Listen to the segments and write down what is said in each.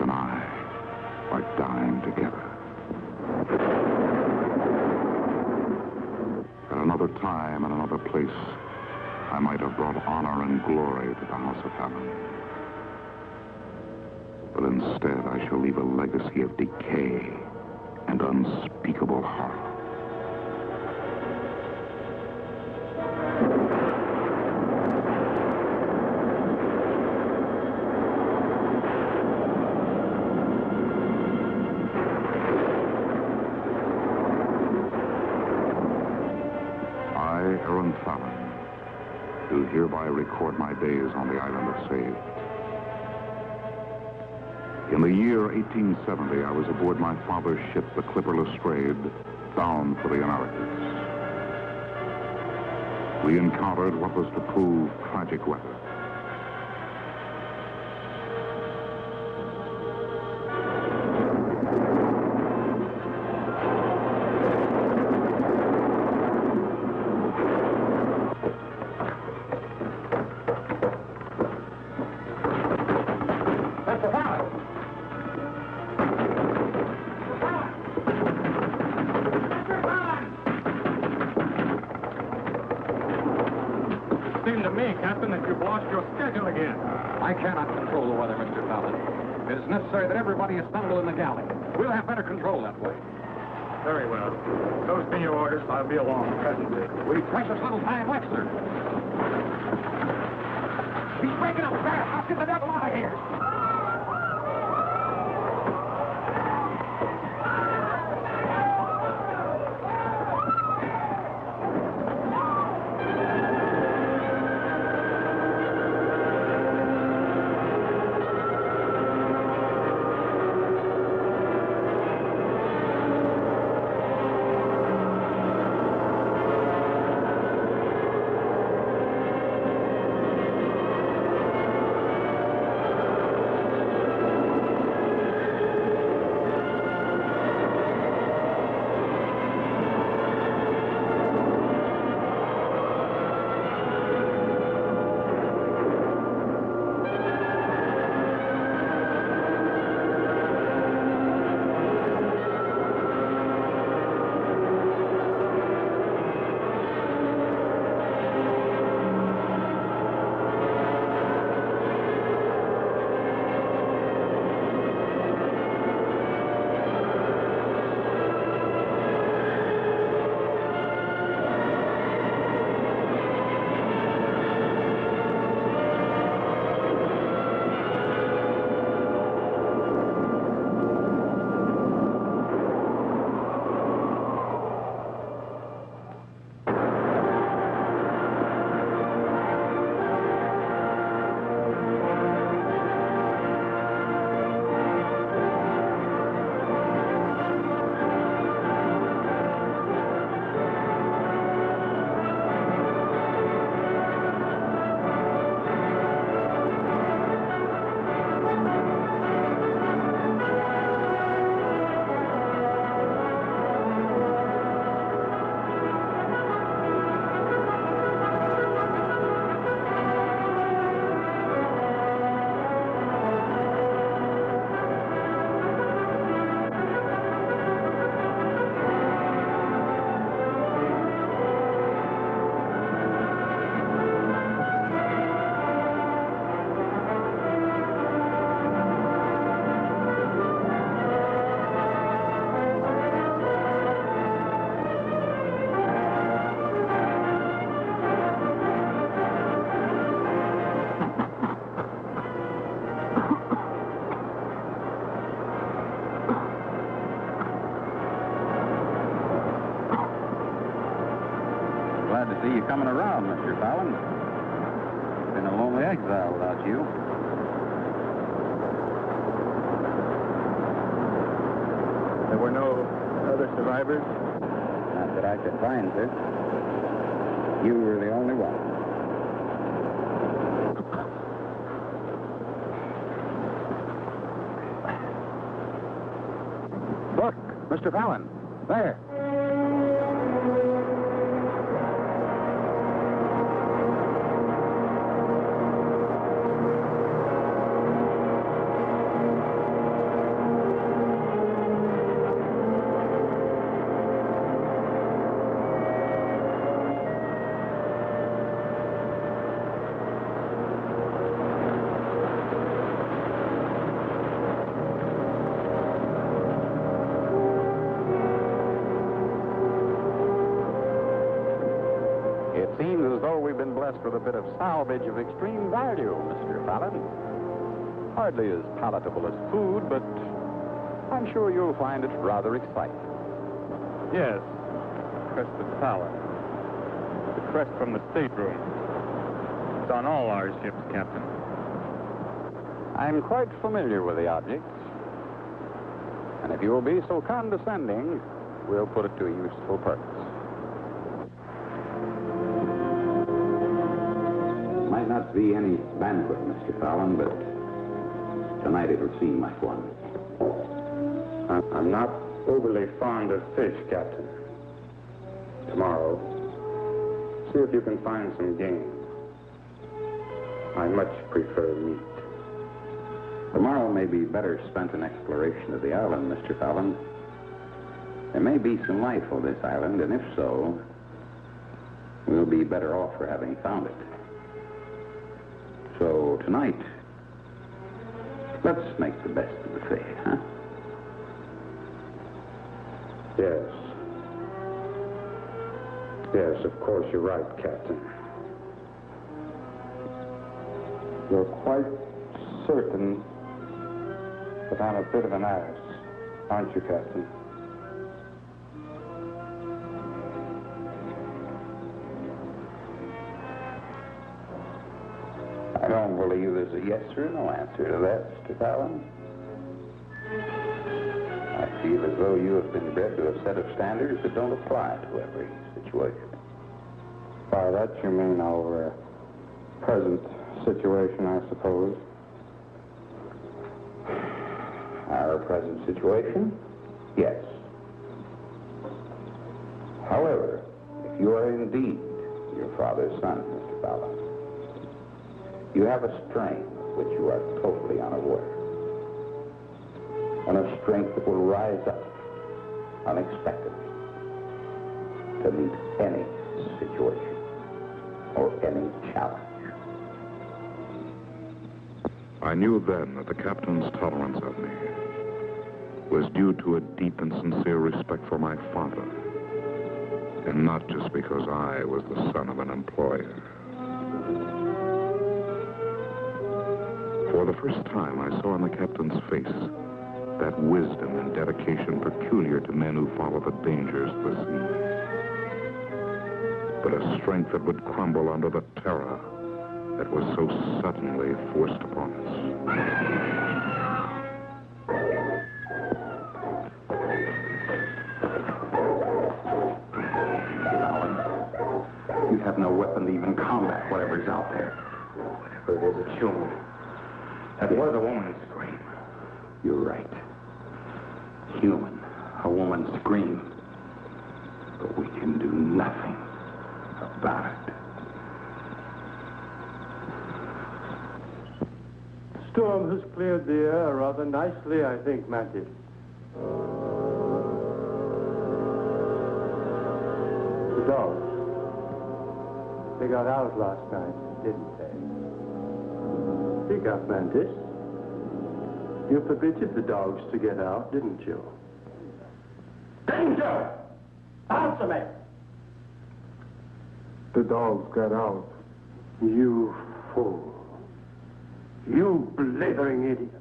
and I are dying together. At another time and another place, I might have brought honor and glory to the House of Helen. But instead, I shall leave a legacy of decay and unspeakable horror. Do hereby record my days on the island of Saved. In the year 1870, I was aboard my father's ship, the clipper Lestrade, bound for the Americas. We encountered what was to prove tragic weather. Necessary that everybody assemble in the galley. We'll have better control that way. Very well. Those be your orders. I'll be along presently. We precious little time left, sir. He's breaking up fast. I'll get the devil out of here. See you coming around, Mr. Fallon. Been a lonely exile without you. There were no other survivors? Not that I could find, sir. You were the only one. Look, Mr. Fallon. There. It seems as though we've been blessed with a bit of salvage of extreme value, Mr. Fallon. Hardly as palatable as food, but I'm sure you'll find it rather exciting. Yes, crested salad. The crest from the stateroom. It's on all our ships, Captain. I'm quite familiar with the objects. And if you will be so condescending, we'll put it to a useful purpose. Might not be any banquet, Mr. Fallon, but tonight it'll seem like one. I'm not overly fond of fish, Captain. Tomorrow, see if you can find some game. I much prefer meat. Tomorrow may be better spent in exploration of the island, Mr. Fallon. There may be some life on this island, and if so, we'll be better off for having found it. So tonight, let's make the best of the fate, huh? Yes. Yes, of course you're right, Captain. You're quite certain that I'm a bit of an ass, aren't you, Captain? I don't believe there's a yes or no answer to that, Mr. Fallon. I feel as though you have been bred to a set of standards that don't apply to every situation. By that you mean our present situation, I suppose. Our present situation? Yes. However, if you are indeed your father's son, Mr. Bela, you have a strength of which you are totally unaware. And a strength that will rise up unexpectedly to meet any situation or any challenge. I knew then that the captain's tolerance of me was due to a deep and sincere respect for my father, and not just because I was the son of an employer. For the first time, I saw in the captain's face that wisdom and dedication peculiar to men who follow the dangers of the sea, but a strength that would crumble under the terror that was so suddenly forced upon us. You have no weapon to even combat whatever's out there. Whatever it is, it's human. That was a woman's scream. You're right. Human. A woman's scream. But we can do nothing about it. Storm has cleared the air rather nicely, I think, Mantis. The dogs. They got out last night, didn't they? Speak up, Mantis. You permitted the dogs to get out, didn't you? Danger! Answer me! The dogs got out. You fool. You blithering idiots.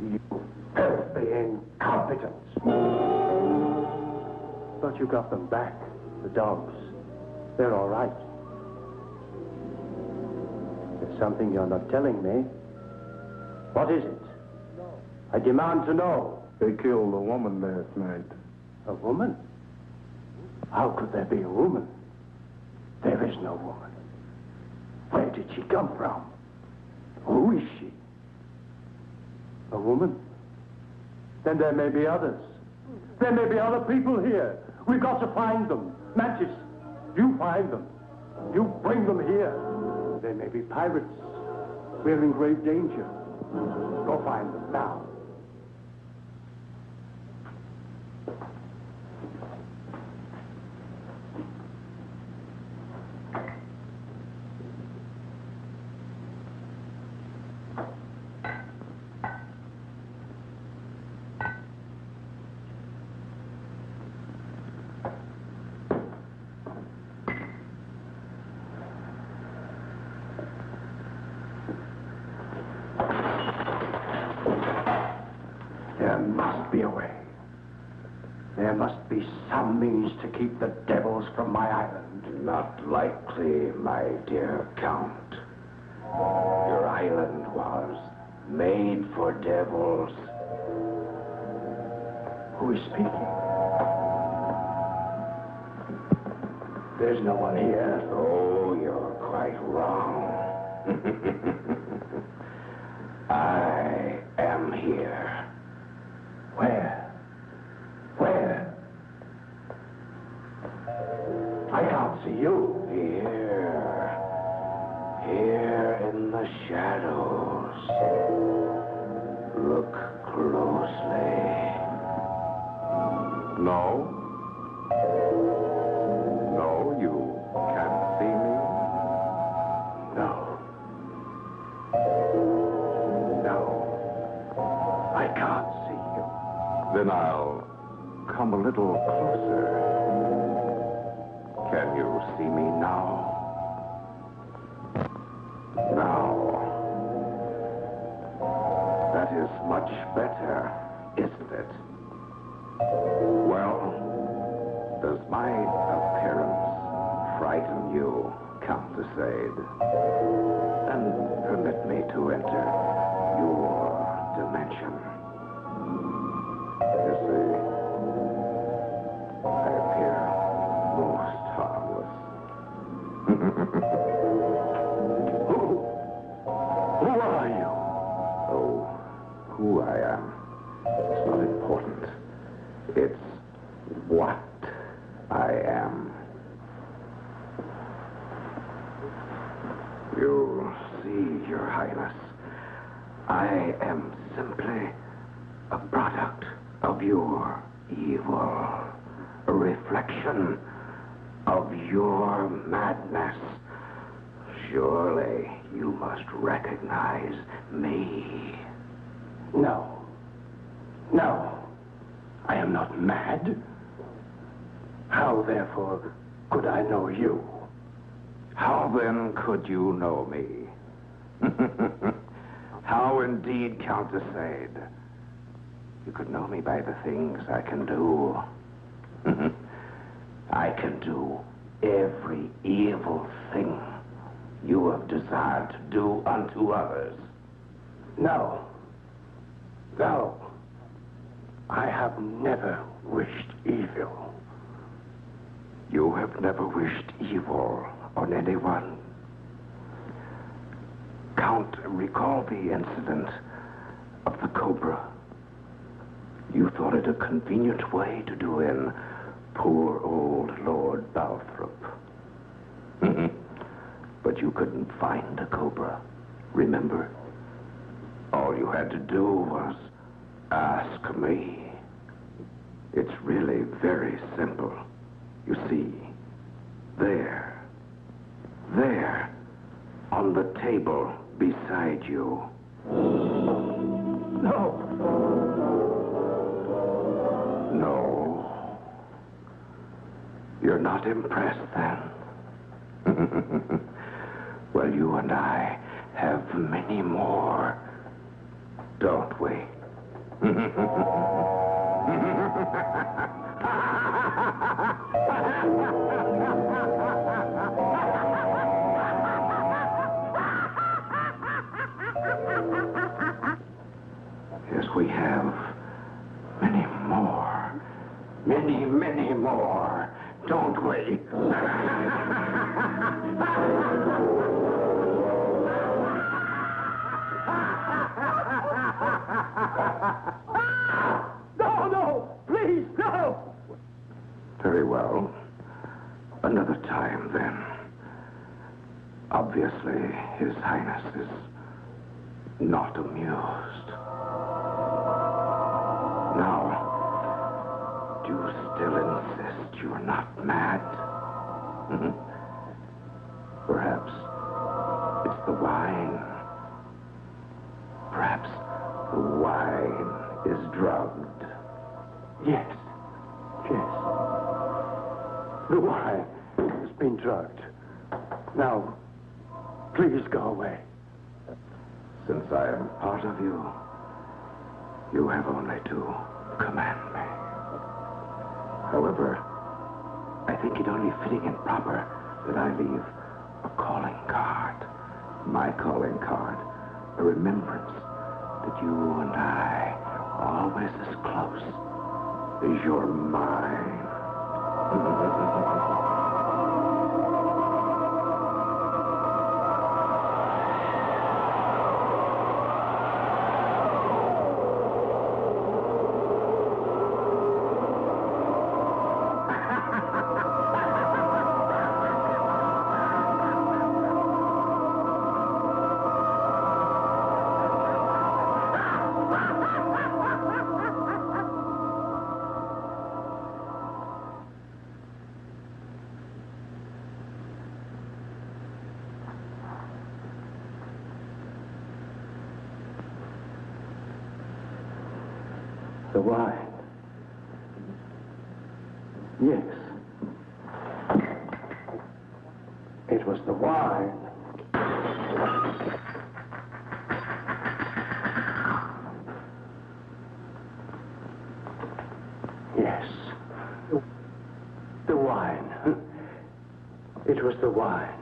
You filthy incompetents. But you got them back, the dogs. They're all right. There's something you're not telling me. What is it? I demand to know. They killed a woman last night. A woman? How could there be a woman? There is no woman. Where did she come from? Who is she? A woman? Then there may be others. There may be other people here. We've got to find them. Mantis, you find them. You bring them here. They may be pirates. We're in grave danger. Go find them now. There must be some means to keep the devils from my island. Not likely, my dear Count. Your island was made for devils. Who is speaking? There's no one here. Oh, you're quite wrong. I am here. Where? Where? I can't see you. Here in the shadows. Look closely. No? No, you can't see me? No. No. I can't see you. Then I'll come a little closer. Can you see me now? Now, that is much better, isn't it? Well, does my appearance frighten you, Count de Sade? Then permit me to enter your dimension. You see, I appear most harmless. Who are you? Oh, who I am. It's not important. It's what I am. You see, Your Highness, I am simply a product of your evil, a reflection of your madness. Surely you must recognize me. No. No. I am not mad. How, therefore, could I know you? How then could you know me? How indeed, Count de Sade? You could know me by the things I can do. I can do every evil thing you have desired to do unto others. No. No. I have never wished evil. You have never wished evil on anyone. Count, recall the incident of the cobra. You thought it a convenient way to do in poor old Lord Balthrop. But you couldn't find a cobra, remember? All you had to do was ask me. It's really very simple. You see, there, on the table beside you. No. No. You're not impressed, then? Well, you and I have many more, don't we? Yes, we have many more. Many, many more, don't we? No, please, no! Very well. Another time, then. Obviously, His Highness is not amused. Now, do you still insist you're not mad? Perhaps it's the wine. Perhaps the wine is drugged. Yes. The wine has been drugged. Now, please go away. Since I am part of you, you have only to command me. However, I think it only fitting and proper that I leave a calling card. My calling card. A remembrance that you and I are always as close as you're mine. The wine. Yes. It was the wine. Yes. The wine. It was the wine.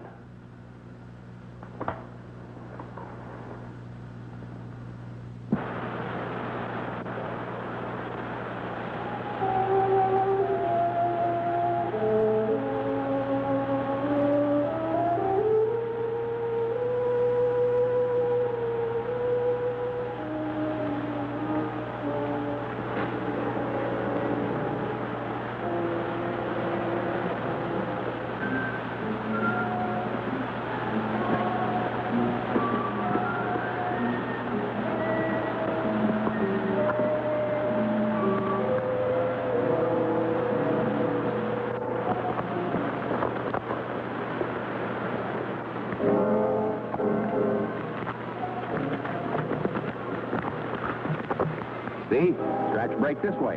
See? Scratch break this way.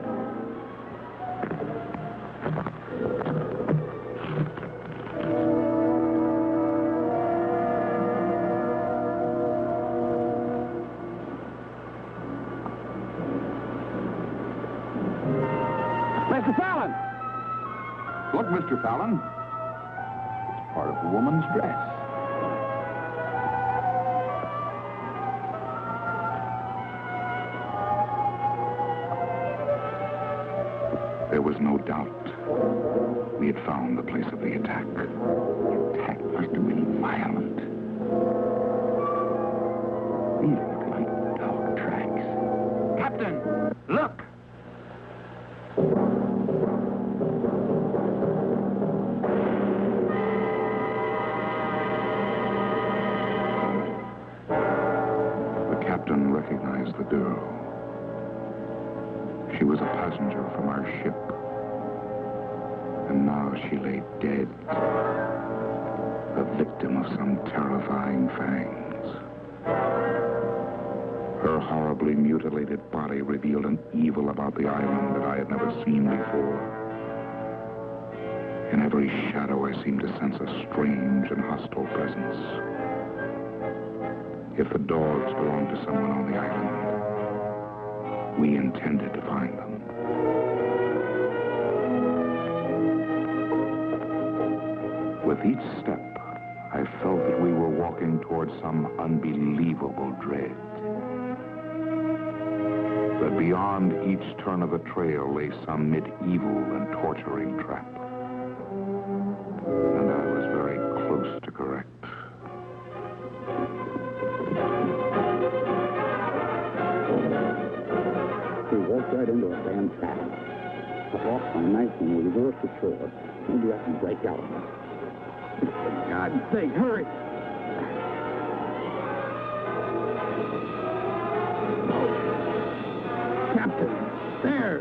Mr. Fallon! Look, Mr. Fallon. It's part of a woman's dress. There was no doubt. We had found the place of the attack. The attack must have been violent. These look like dog tracks. Captain, look! The captain recognized the girl. She was a passenger from our ship. And now she lay dead, a victim of some terrifying fangs. Her horribly mutilated body revealed an evil about the island that I had never seen before. In every shadow, I seemed to sense a strange and hostile presence. If the dogs belonged to someone on the island, we intended to find them. With each step, I felt that we were walking towards some unbelievable dread. That beyond each turn of the trail lay some medieval and torturing trap. And I was very close to correct. We walked right into a damn trap. I lost my knife and we reversed the shore. Maybe I can break out. For God's sake, hurry! Oh. Captain, there!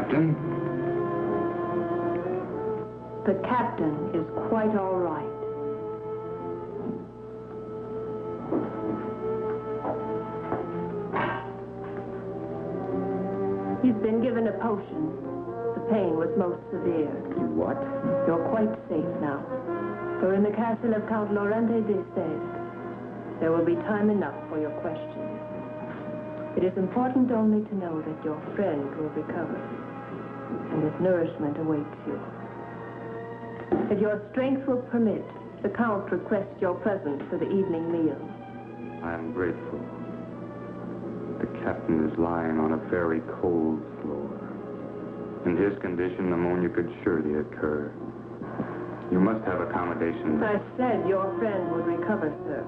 Captain? The captain is quite all right. He's been given a potion. The pain was most severe. What? You're quite safe now. You're in the castle of Count Laurente de Sede. There will be time enough for your questions. It is important only to know that your friend will recover, and that nourishment awaits you. If your strength will permit, the Count requests your presence for the evening meal. I am grateful. The captain is lying on a very cold floor. In his condition, pneumonia could surely occur. You must have accommodation. I said your friend would recover, sir.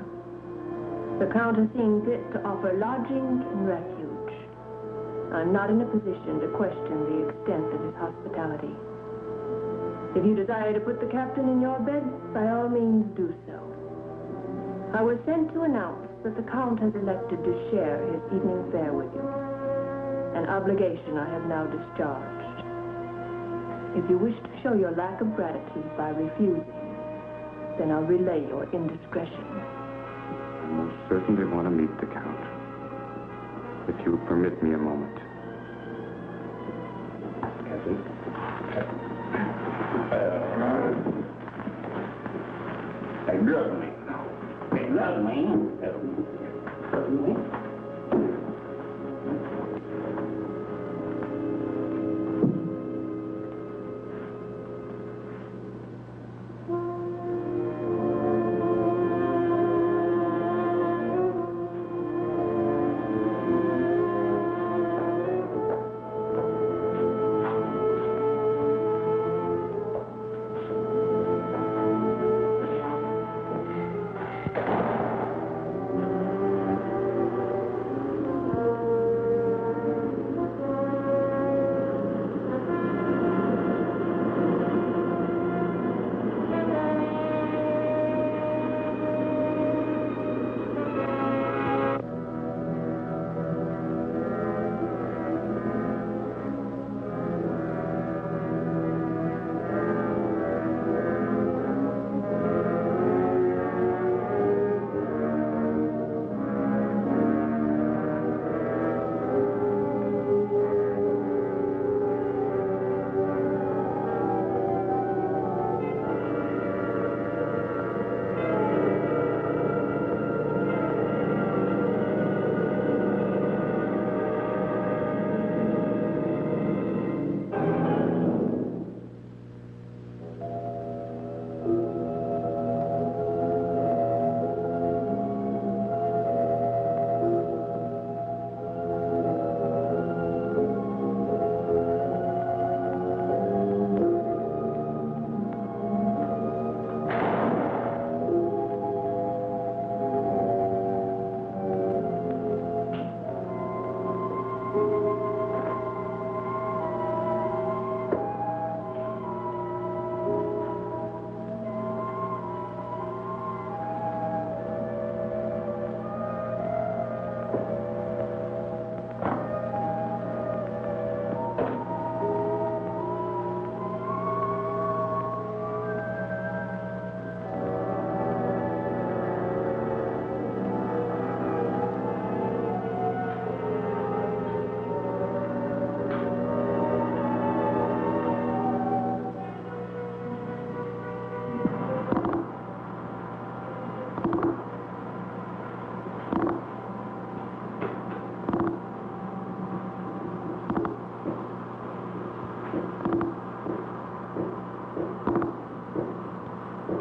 The Count has seen fit to offer lodging and refuge. I'm not in a position to question the extent of his hospitality. If you desire to put the captain in your bed, by all means do so. I was sent to announce that the Count has elected to share his evening fare with you. An obligation I have now discharged. If you wish to show your lack of gratitude by refusing, then I'll relay your indiscretion. I most certainly want to meet the Count. If you would permit me a moment. Captain? Excuse me. Excuse me.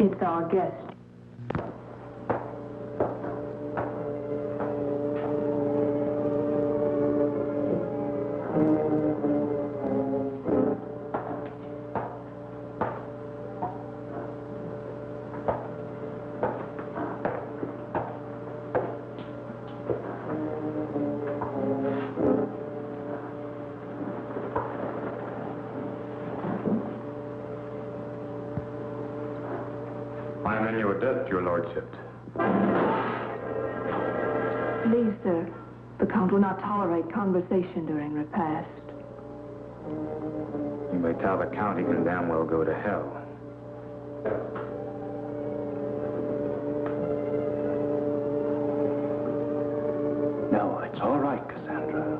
It's our guest. I am in your debt, your lordship. Please, sir. The Count will not tolerate conversation during repast. You may tell the county can damn well go to hell. No, it's all right, Cassandra.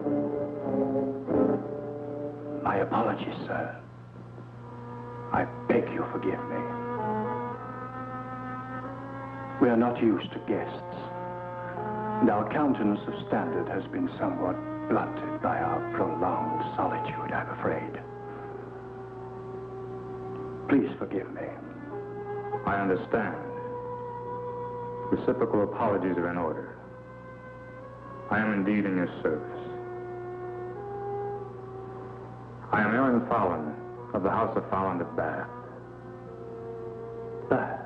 My apologies, sir. I beg you forgive me. We are not used to guests, and our countenance of standard has been somewhat blunted by our prolonged solitude, I'm afraid. Please forgive me. I understand. Reciprocal apologies are in order. I am indeed in your service. I am Aaron Fallon of the House of Fallon of Bath. Bath?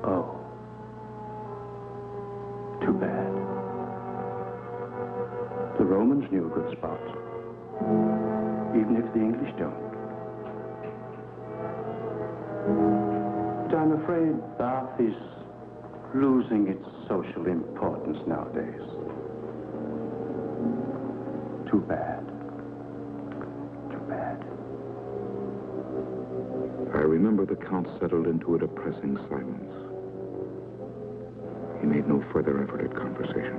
Oh. Too bad. The Romans knew a good spot, even if the English don't. But I'm afraid Bath is losing its social importance nowadays. Too bad. Too bad. I remember the Count settled into a depressing silence. He made no further effort at conversation.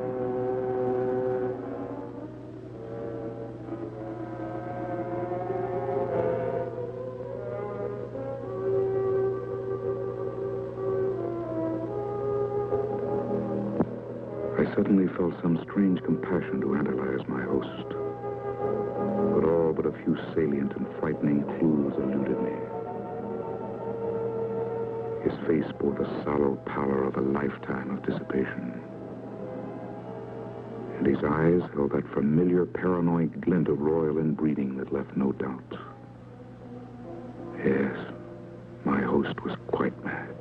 I suddenly felt some strange compassion to analyze my host. But all but a few salient and frightening clues eluded me. His face bore the sallow pallor of a lifetime of dissipation. And his eyes held that familiar paranoid glint of royal inbreeding that left no doubt. Yes, my host was quite mad.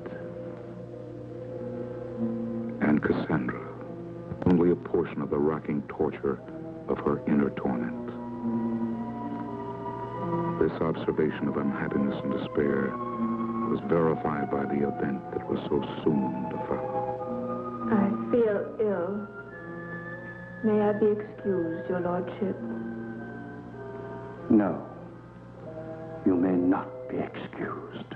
And Cassandra, only a portion of the racking torture of her inner torment. This observation of unhappiness and despair was verified by the event that was so soon to follow. I feel ill. May I be excused, your lordship? No. You may not be excused.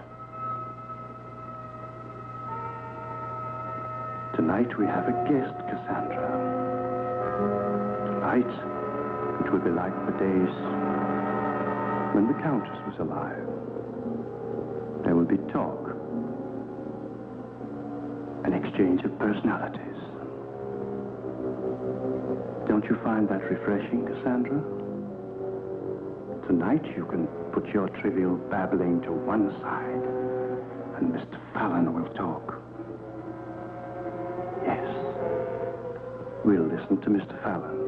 Tonight we have a guest, Cassandra. Tonight, it will be like the days when the Countess was alive. There will be talk, an exchange of personalities. Don't you find that refreshing, Cassandra? Tonight you can put your trivial babbling to one side, and Mr. Fallon will talk. Yes, we'll listen to Mr. Fallon.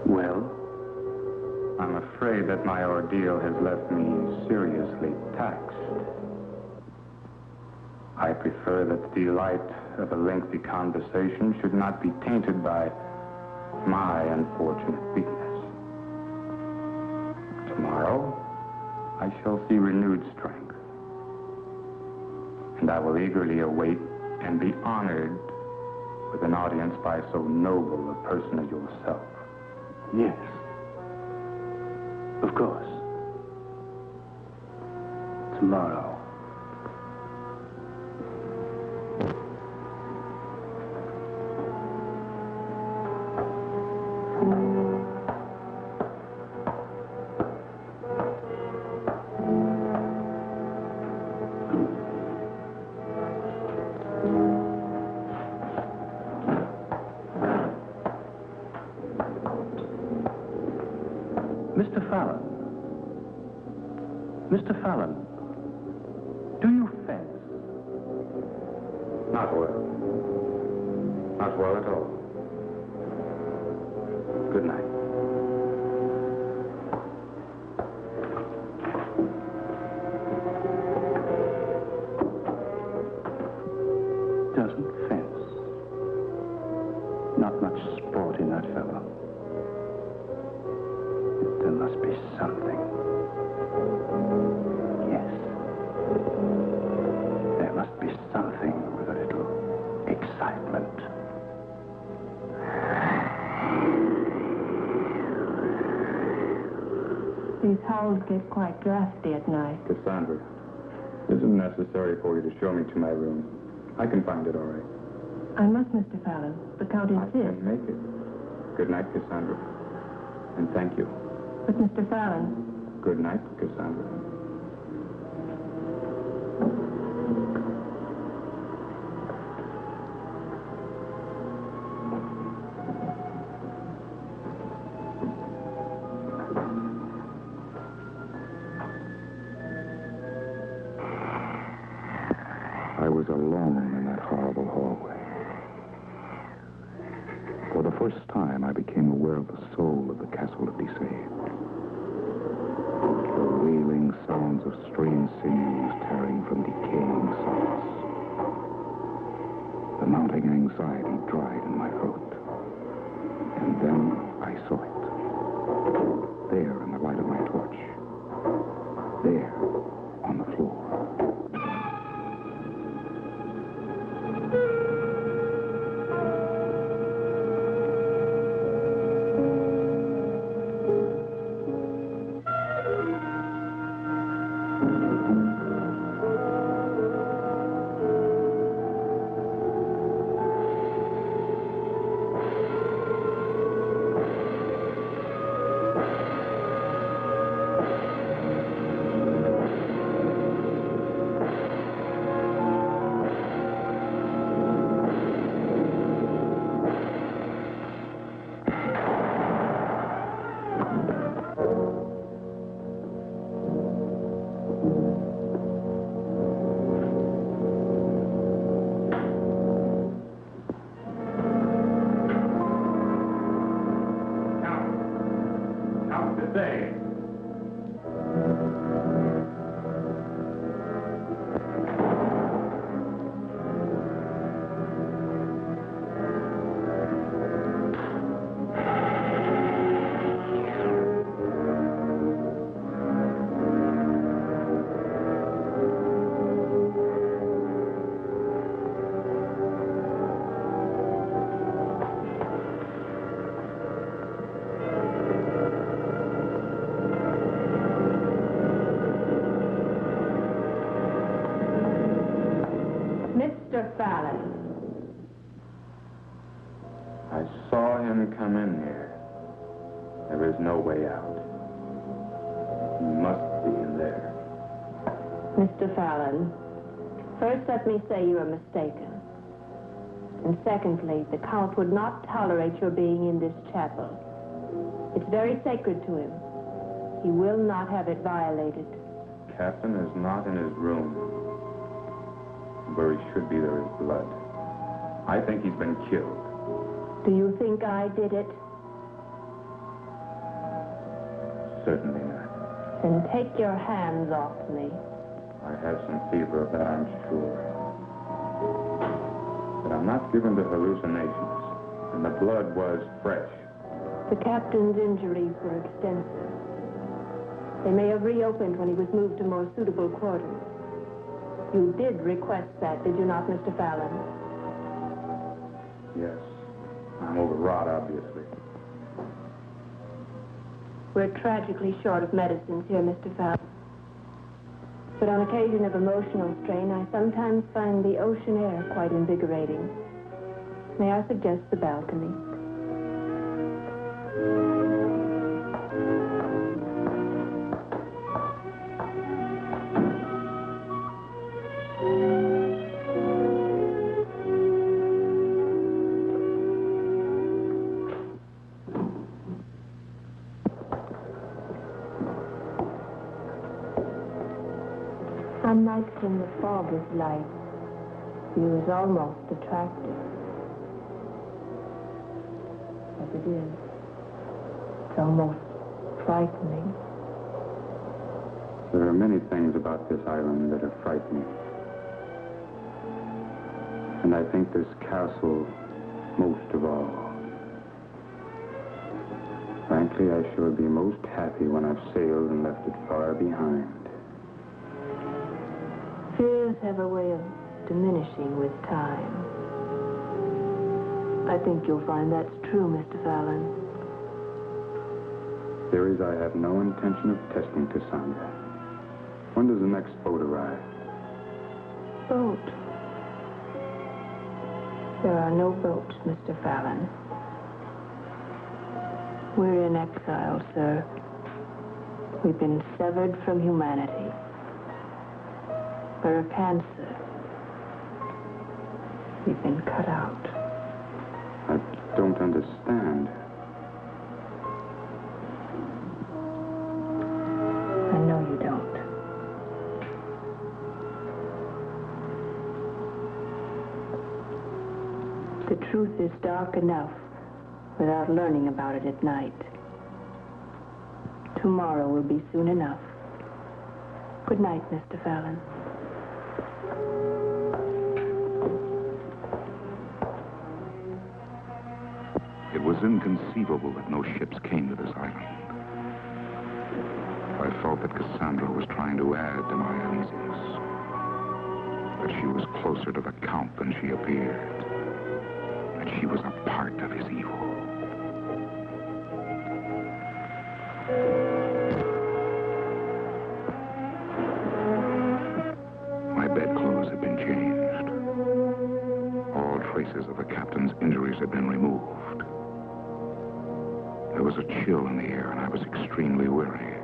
Well? I'm afraid that my ordeal has left me seriously taxed. I prefer that the delight of a lengthy conversation should not be tainted by my unfortunate weakness. Tomorrow, I shall see renewed strength. And I will eagerly await and be honored with an audience by so noble a person as yourself. Yes. Of course. Tomorrow. Mr. Fallon. Mr. Fallon, do you fence? Not well. Not well at all. Good night. Doesn't fence. Not much sport in that fellow. There must be something. Yes. There must be something with a little excitement. These howls get quite drafty at night. Cassandra, it isn't necessary for you to show me to my room. I can find it all right. I must, Mr. Fallon. The Count I insists. can make it. Good night, Cassandra. And thank you. But, Mr. Fallon... Good night, Cassandra. I was alone in that horrible hallway. For the first time, I became aware of the soul of the castle of Deceived. The wailing sounds of strange sinews tearing from decaying sockets. The mounting anxiety dried in my throat. And then I saw it. There in the light of my torch. There, on the floor. Mr. Fallon. I saw him come in here. There is no way out. He must be in there. Mr. Fallon, first let me say you are mistaken. And secondly, the Count would not tolerate your being in this chapel. It's very sacred to him. He will not have it violated. Captain is not in his room. Where he should be, there is blood. I think he's been killed. Do you think I did it? Certainly not. Then take your hands off me. I have some fever, of that I'm sure. But I'm not given to hallucinations, and the blood was fresh. The captain's injuries were extensive. They may have reopened when he was moved to more suitable quarters. You did request that, did you not, Mr. Fallon? Yes. I'm overwrought, obviously. We're tragically short of medicines here, Mr. Fallon. But on occasion of emotional strain, I sometimes find the ocean air quite invigorating. May I suggest the balcony? On nights when the fog is light, view is almost attractive. As it is, it's almost frightening. There are many things about this island that are frightening. And I think this castle most of all. Frankly, I shall be most happy when I've sailed and left it far behind. Fears have a way of diminishing with time. I think you'll find that's true, Mr. Fallon. There is, I have no intention of testing Cassandra. When does the next boat arrive? Boat? There are no boats, Mr. Fallon. We're in exile, sir. We've been severed from humanity. We're a cancer. We've been cut out. I don't understand. I know you don't. The truth is dark enough without learning about it at night. Tomorrow will be soon enough. Good night, Mr. Fallon. It was inconceivable that no ships came to this island. I felt that Cassandra was trying to add to my uneasiness. That she was closer to the Count than she appeared. That she was a part of his evil. My bedclothes had been changed. All traces of the captain's injuries had been removed. There was a chill in the air, and I was extremely weary.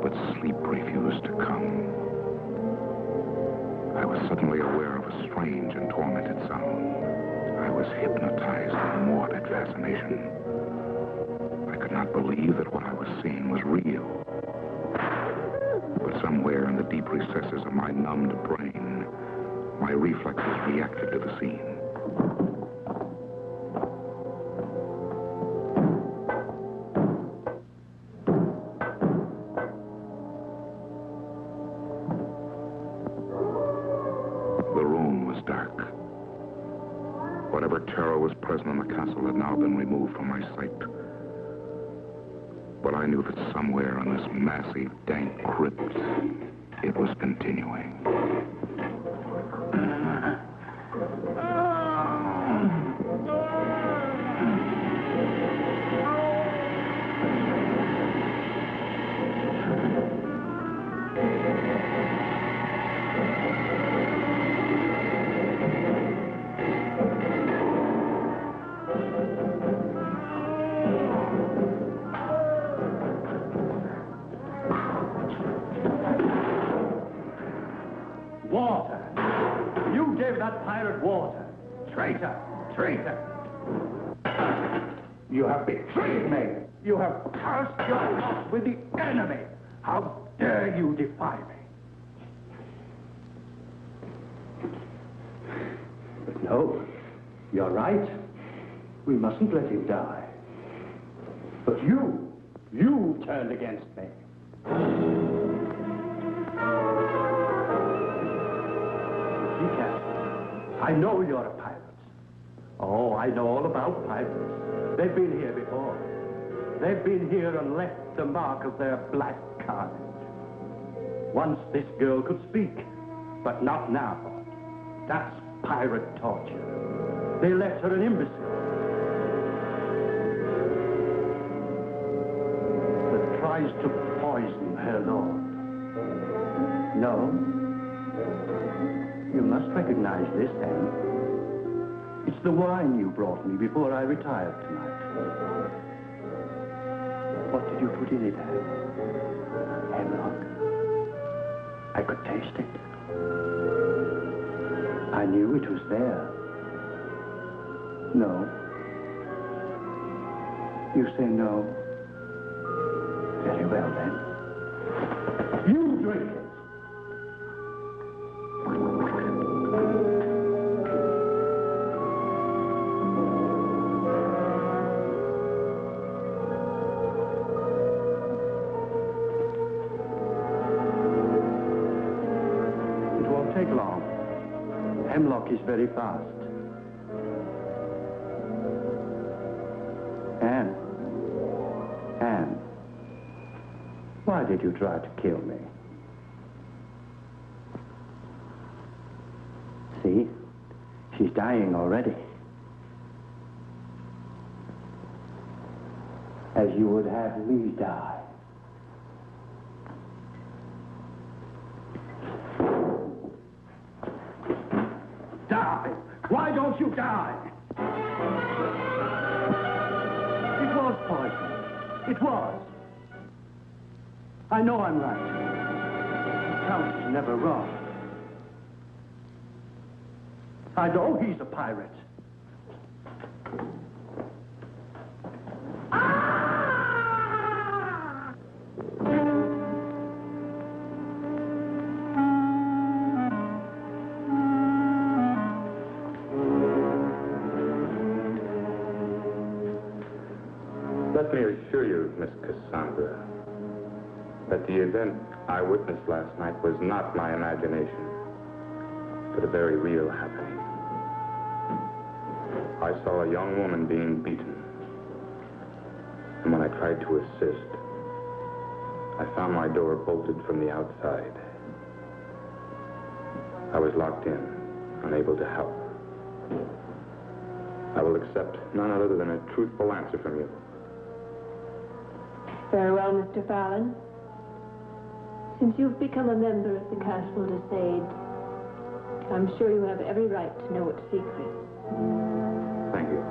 But sleep refused to come. I was suddenly aware of a strange and tormented sound. I was hypnotized in morbid fascination. I could not believe that what I was seeing was real. But somewhere in the deep recesses of my numbed brain, my reflexes reacted to the scene. Whatever terror was present in the castle had now been removed from my sight. But I knew that somewhere in this massive, dank crypt, it was continuing. Water! You gave that pirate water! Traitor! Traitor! You have betrayed me! You have cast your lot with the enemy! How dare you defy me? No, you're right. We mustn't let him die. But you turned against me. I know you're a pirate. Oh, I know all about pirates. They've been here before. They've been here and left the mark of their black carnage. Once this girl could speak, but not now. That's pirate torture. They left her an imbecile. That tries to poison her lord. No? You must recognize this, then. It's the wine you brought me before I retired tonight. What did you put in it, Ham? Hemlock. I could taste it. I knew it was there. No. You say no. Very well, then. You drink it. Take long. Hemlock is very fast. Anne, why did you try to kill me? See, she's dying already. as you would have me die. Die! Why don't you die? It was poison. It was. I know I'm right. The Count is never wrong. I know he's a pirate. Let me assure you, Miss Cassandra, that the event I witnessed last night was not my imagination, but a very real happening. I saw a young woman being beaten, and when I tried to assist, I found my door bolted from the outside. I was locked in, unable to help. I will accept none other than a truthful answer from you. Very well, Mr. Fallon. Since you've become a member of the Castle D'Sade, I'm sure you have every right to know its secrets. Thank you.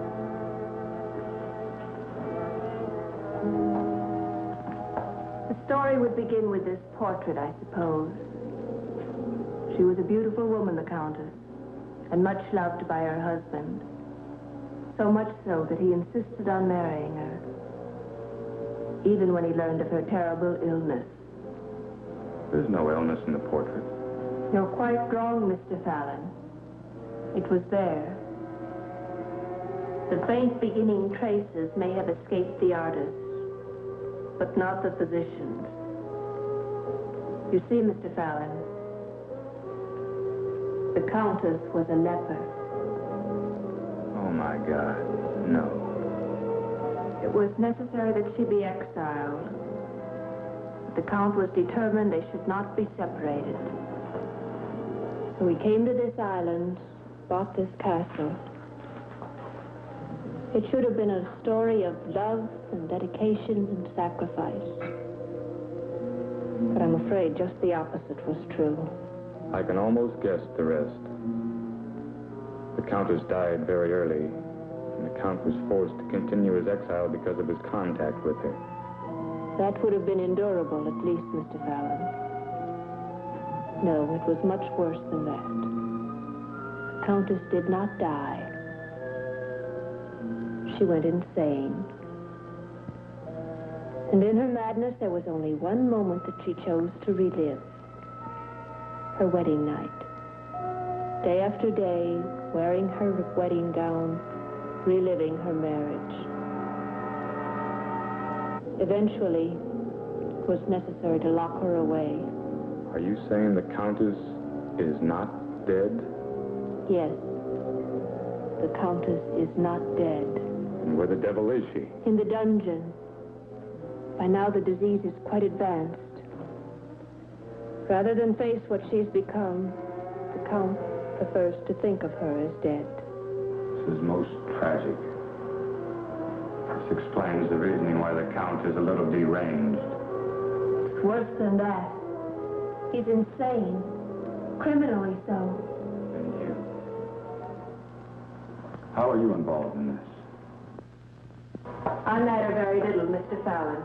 The story would begin with this portrait, I suppose. She was a beautiful woman, the Countess, and much loved by her husband. So much so that he insisted on marrying her, even when he learned of her terrible illness. There's no illness in the portrait. You're quite wrong, Mr. Fallon. It was there. The faint beginning traces may have escaped the artist, but not the physicians. You see, Mr. Fallon, the Countess was a leper. Oh, my God, no. It was necessary that she be exiled. The Count was determined they should not be separated. So he came to this island, bought this castle. It should have been a story of love and dedication and sacrifice. But I'm afraid just the opposite was true. I can almost guess the rest. The Countess died very early, and the Count was forced to continue his exile because of his contact with her. That would have been endurable, at least, Mr. Fallon. No, it was much worse than that. The Countess did not die. She went insane. And in her madness, there was only one moment that she chose to relive. Her wedding night. Day after day, wearing her wedding gown, reliving her marriage. Eventually, it was necessary to lock her away. Are you saying the Countess is not dead? Yes. The Countess is not dead. And where the devil is she? In the dungeon. By now the disease is quite advanced. Rather than face what she's become, the Count prefers to think of her as dead. This is most tragic. This explains the reasoning why the Count is a little deranged. It's worse than that. He's insane. Criminally so. And you? How are you involved in this? I matter very little, Mr. Fallon.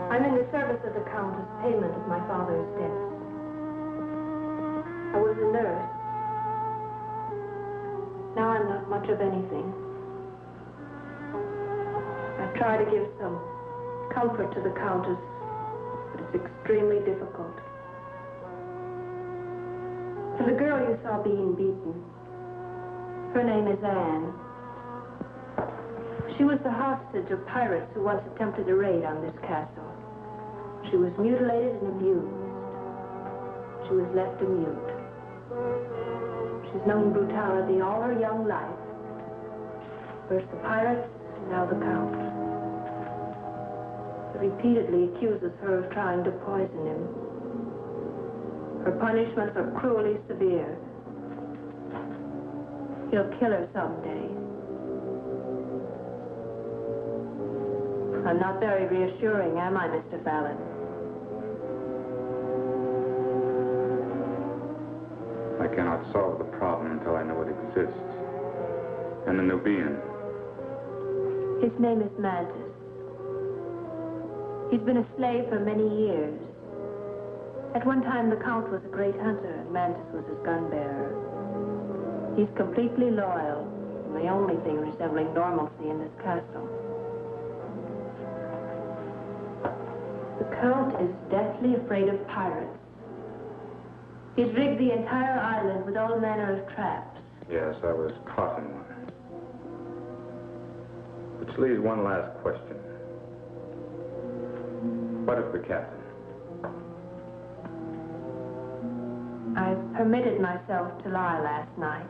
I'm in the service of the Countess' payment of my father's debts. I was a nurse. Now I'm not much of anything. I try to give some comfort to the Countess, but it's extremely difficult. For the girl you saw being beaten, her name is Anne. She was the hostage of pirates who once attempted a raid on this castle. She was mutilated and abused. She was left a mute. She's known brutality all her young life. First the pirates, now the Count. He repeatedly accuses her of trying to poison him. Her punishments are cruelly severe. He'll kill her someday. I'm not very reassuring, am I, Mr. Fallon? I cannot solve the problem until I know it exists. And the Nubian. His name is Mantis. He's been a slave for many years. At one time, the Count was a great hunter, and Mantis was his gun bearer. He's completely loyal, and the only thing resembling normalcy in this castle. The Count is deathly afraid of pirates. He's rigged the entire island with all manner of traps. Yes, I was caught in one. Which leaves one last question. What of the captain? I permitted myself to lie last night.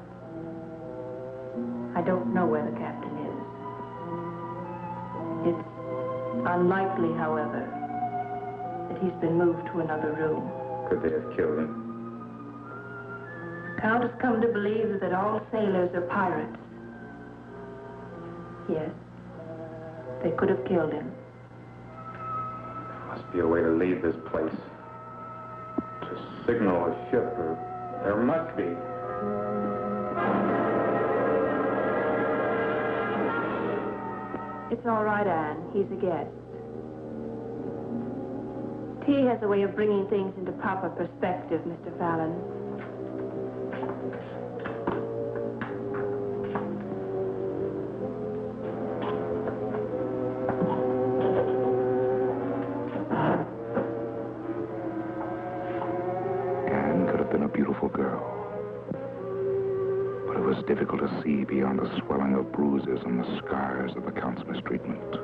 I don't know where the captain is. It's unlikely, however, that he's been moved to another room. Could they have killed him? The Count has come to believe that all sailors are pirates. Yes, they could have killed him. There must be a way to leave this place. To signal a ship, or there must be. It's all right, Anne. He's a guest. Tea has a way of bringing things into proper perspective, Mr. Fallon. Anne could have been a beautiful girl. But it was difficult to see beyond the swelling of bruises and the scars of the Count's mistreatment.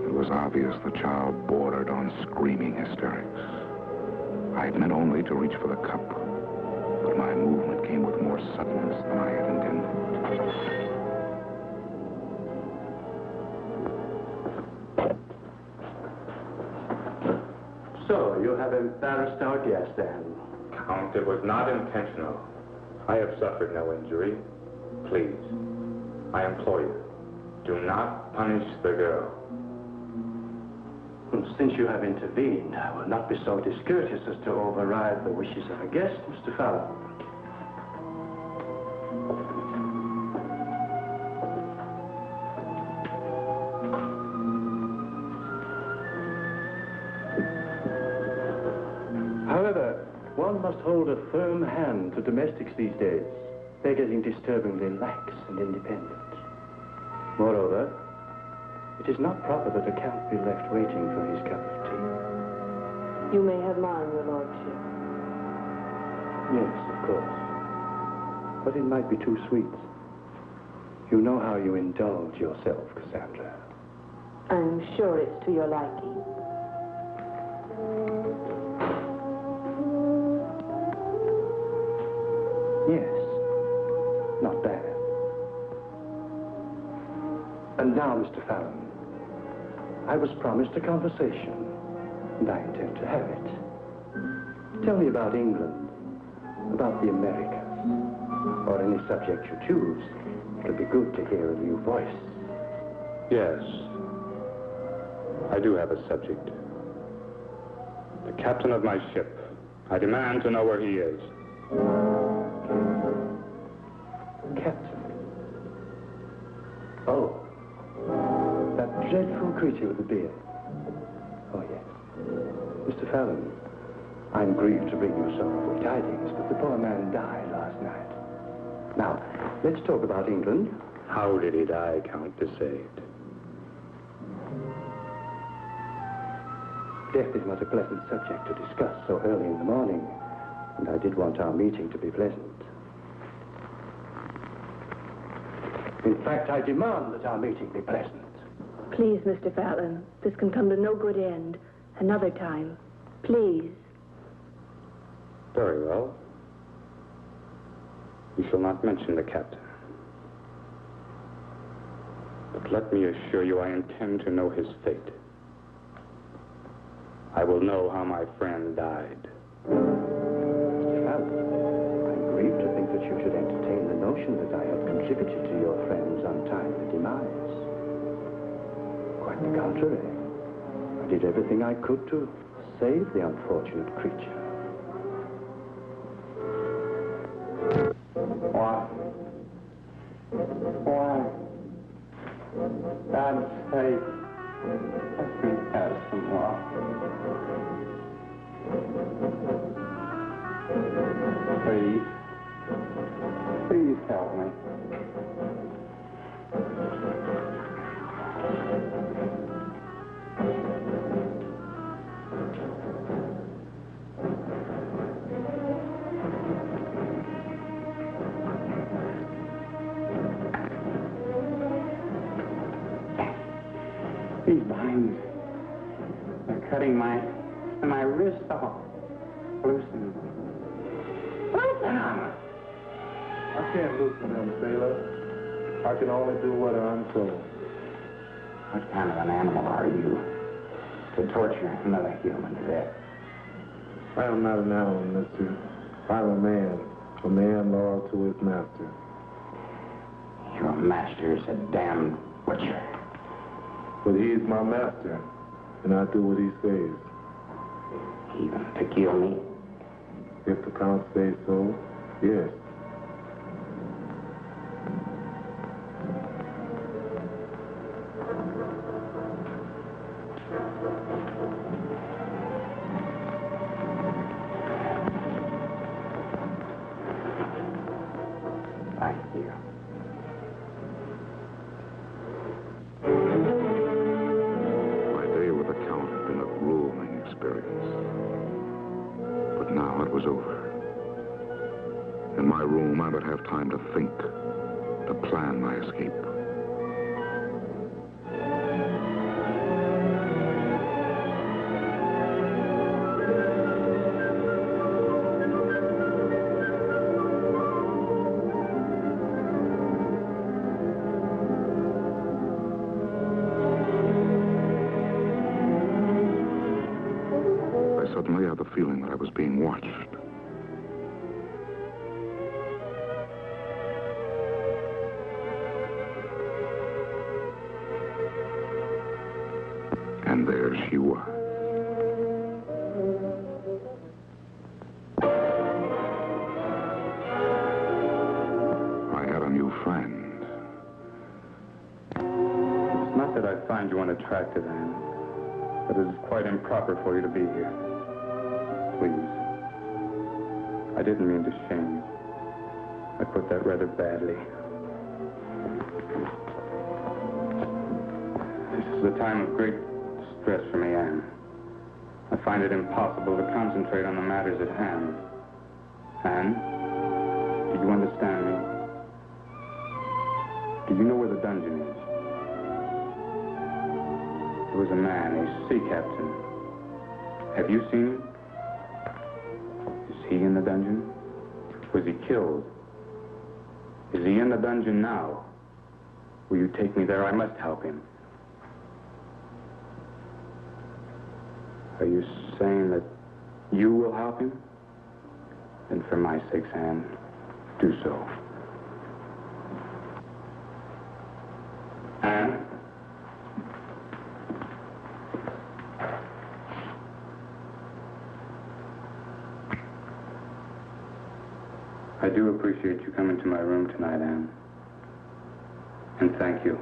It was obvious the child bordered on screaming hysterics. I had meant only to reach for the cup, but my movement came with more suddenness than I had intended. So, you have embarrassed our guest, then? Count, it was not intentional. I have suffered no injury. Please, I implore you, do not punish the girl. Since you have intervened, I will not be so discourteous as to override the wishes of a guest, Mr. Fallon. However, one must hold a firm hand to domestics these days. They're getting disturbingly lax and independent. Moreover, it is not proper that a count be left waiting for his cup of tea. You may have mine, your lordship. Yes, of course. But it might be too sweet. You know how you indulge yourself, Cassandra. I'm sure it's to your liking. Yes. Not bad. And now, Mr. Fallon, I was promised a conversation, and I intend to have it. Tell me about England, about the Americas, or any subject you choose. It'll be good to hear a new voice. Yes, I do have a subject. The captain of my ship. I demand to know where he is. Captain. Oh. That dreadful creature with the beard. Oh, yes. Mr. Fallon, I'm grieved to bring you sorrowful tidings, but the poor man died last night. Now, let's talk about England. How did he die, Count? Deceived. Death is not a pleasant subject to discuss so early in the morning, and I did want our meeting to be pleasant. In fact, I demand that our meeting be pleasant. Please, Mr. Fallon, this can come to no good end. Another time. Please. Very well. You shall not mention the captain. But let me assure you I intend to know his fate. I will know how my friend died. Mr. Fallon, I'm grieved to think that you should entertain the notion that I have contributed to your friend's untimely demise. Quite the contrary. I did everything I could to save the unfortunate creature. Why? God's sake, let me have some more. Please. Please help me. These binds are cutting my wrists off. Loosen them. Loosen them! I can't loosen them, Bela. I can only do what I'm told. What kind of an animal are you to torture another human to death? I am not an animal, mister. I'm a man loyal to his master. Your master is a damned butcher. But he's my master, and I do what he says. Even to kill me? If the Count says so, yes. Thank you. My day with the Count had been a grueling experience. But now it was over. In my room, I would have time to think, to plan my escape. I suddenly had the feeling that I was being watched. And there she was. I had a new friend. It's not that I find you unattractive, Anne, but it is quite improper for you to be here. Please. I didn't mean to shame you. I put that rather badly. This is a time of great stress for me, Anne. I find it impossible to concentrate on the matters at hand. Anne, do you understand me? Do you know where the dungeon is? There was a man, a sea captain. Have you seen him? Is he in the dungeon? Was he killed? Is he in the dungeon now? Will you take me there? I must help him. Are you saying that you will help him? Then for my sake, Anne, do so. Anne? I do appreciate you coming to my room tonight, Anne. And thank you.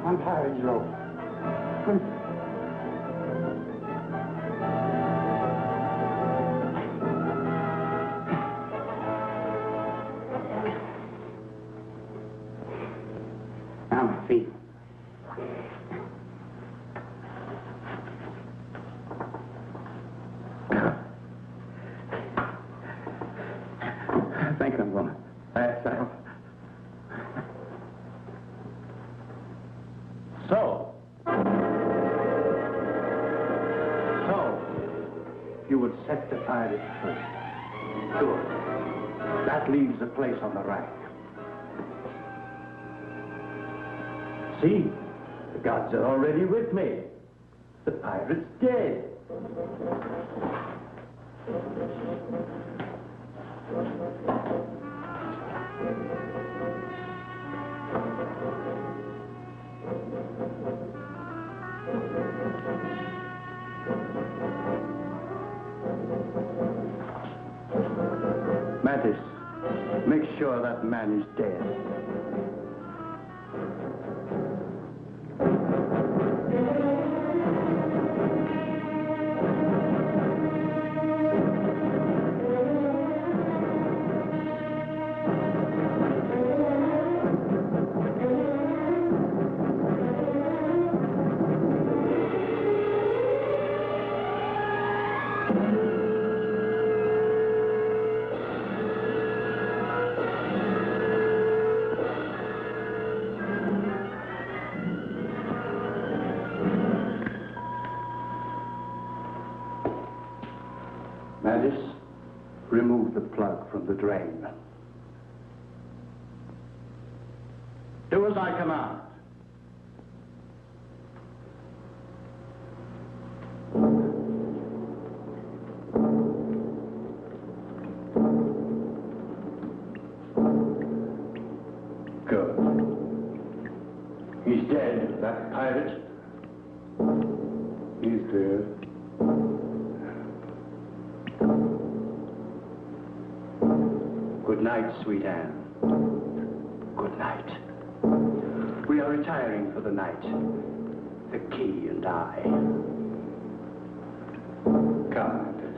Untie these ropes. Please. Coffee. Thank you, woman. That's all. So, you would set the pirates free. Good. That leaves a place on the rack. See, the gods are already with me. The pirate's dead. Mattis, make sure that man is dead. Mattis, remove the plug from the drain. Do as I command. Good. He's dead, that pirate. He's dead. Good night, sweet Anne. Good night. We are retiring for the night. The key and I. Come, Mattis.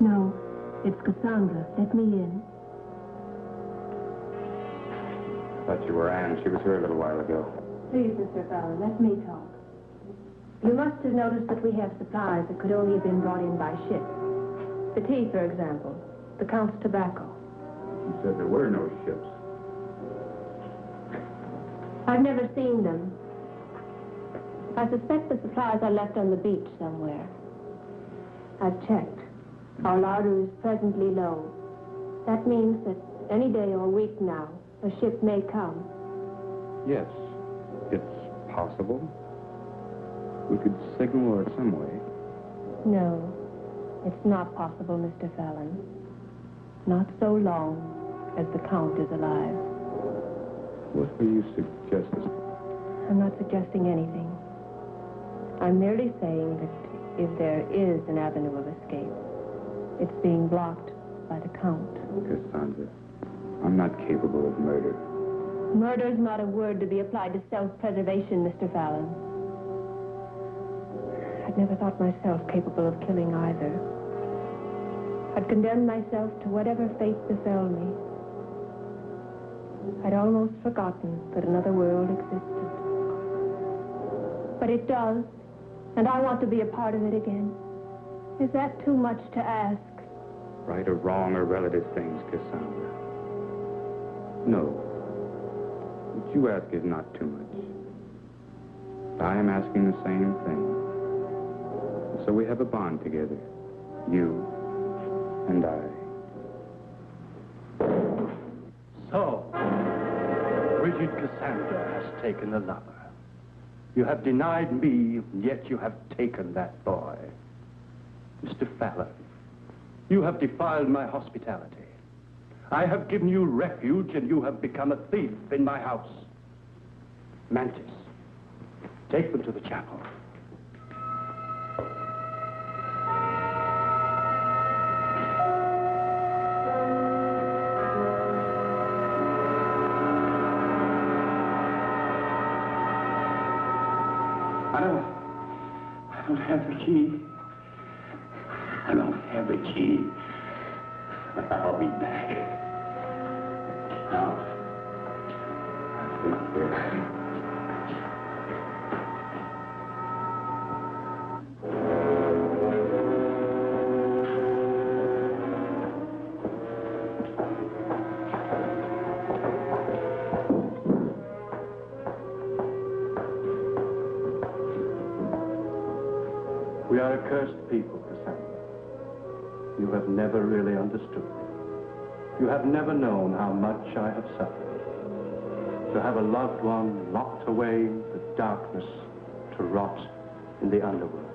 No, it's Cassandra. Let me in. Thought you were Anne. She was here a little while ago. Please, Mr. Fallon, let me talk. You must have noticed that we have supplies that could only have been brought in by ship. The tea, for example. The Count's tobacco. You said there were no ships. I've never seen them. I suspect the supplies are left on the beach somewhere. I've checked. Our larder is presently low. That means that any day or week now, a ship may come. Yes, it's possible. We could signal her some way. No, it's not possible, Mr. Fallon. Not so long as the Count is alive. What are you suggesting? I'm not suggesting anything. I'm merely saying that if there is an avenue of escape, it's being blocked by the Count. Cassandra, I'm not capable of murder. Murder's not a word to be applied to self-preservation, Mr. Fallon. I'd never thought myself capable of killing either. I'd condemned myself to whatever fate befell me. I'd almost forgotten that another world existed. But it does, and I want to be a part of it again. Is that too much to ask? Right or wrong or relative things, Cassandra. No. What you ask is not too much. I am asking the same thing. So we have a bond together. You and I. So, Bridget Cassandra has taken a lover. You have denied me, and yet you have taken that boy. Mr. Fallon, you have defiled my hospitality. I have given you refuge, and you have become a thief in my house. Mantis, take them to the chapel. I don't have the key. I don't have the key. But I'll be back. Now, we are a cursed people, Cassandra. You have never really understood me. You have never known how much I have suffered. To have a loved one locked away in the darkness to rot in the underworld.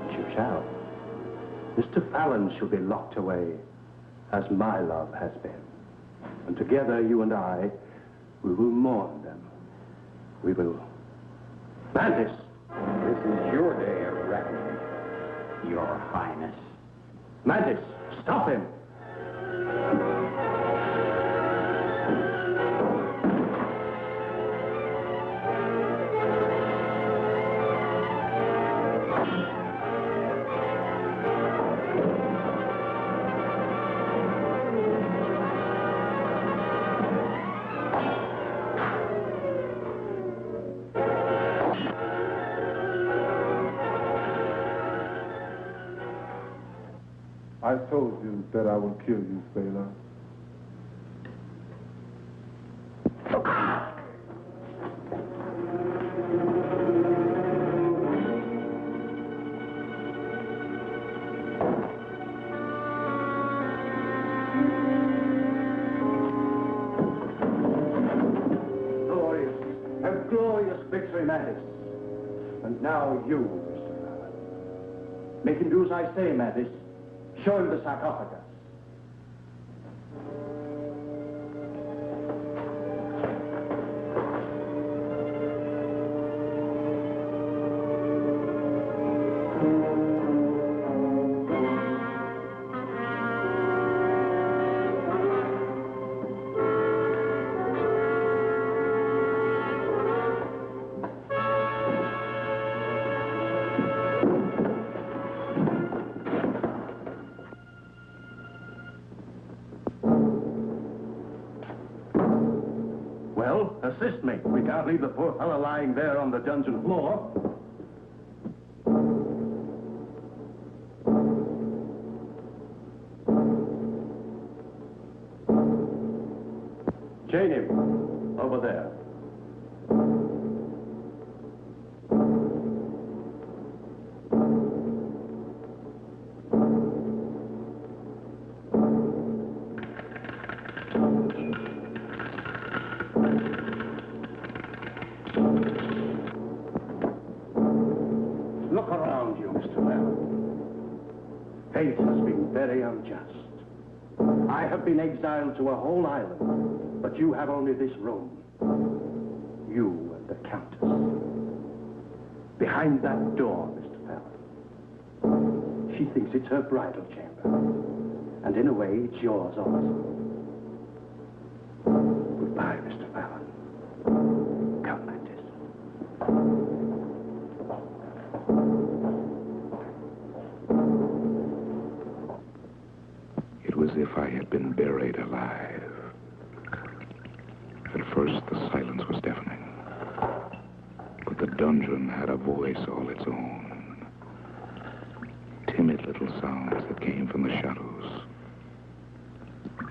But you shall. Mr. Fallon shall be locked away as my love has been. And together, you and I, we will mourn them. We will... Mantis! This is your day of reckoning, Your Highness. Mantis, stop him! I told you that I would kill you, Bela. Glorious victory, Mantis. And now you, Mr. Fallon. Make him do as I say, Mantis. Show him the sarcophagus. Well, assist me. We can't leave the poor fellow lying there on the dungeon floor. Chain him. Over there. Look around you, Mr. Fallon. Fate has been very unjust. I have been exiled to a whole island, but you have only this room. You and the Countess. Behind that door, Mr. Fallon. She thinks it's her bridal chamber. And in a way, it's yours also. Goodbye, Mr. Fallon. Come, Mantis. It was as if I had been buried alive. At first, the silence was deafening. But the dungeon had a voice all its own. Timid little sounds that came from the shadows.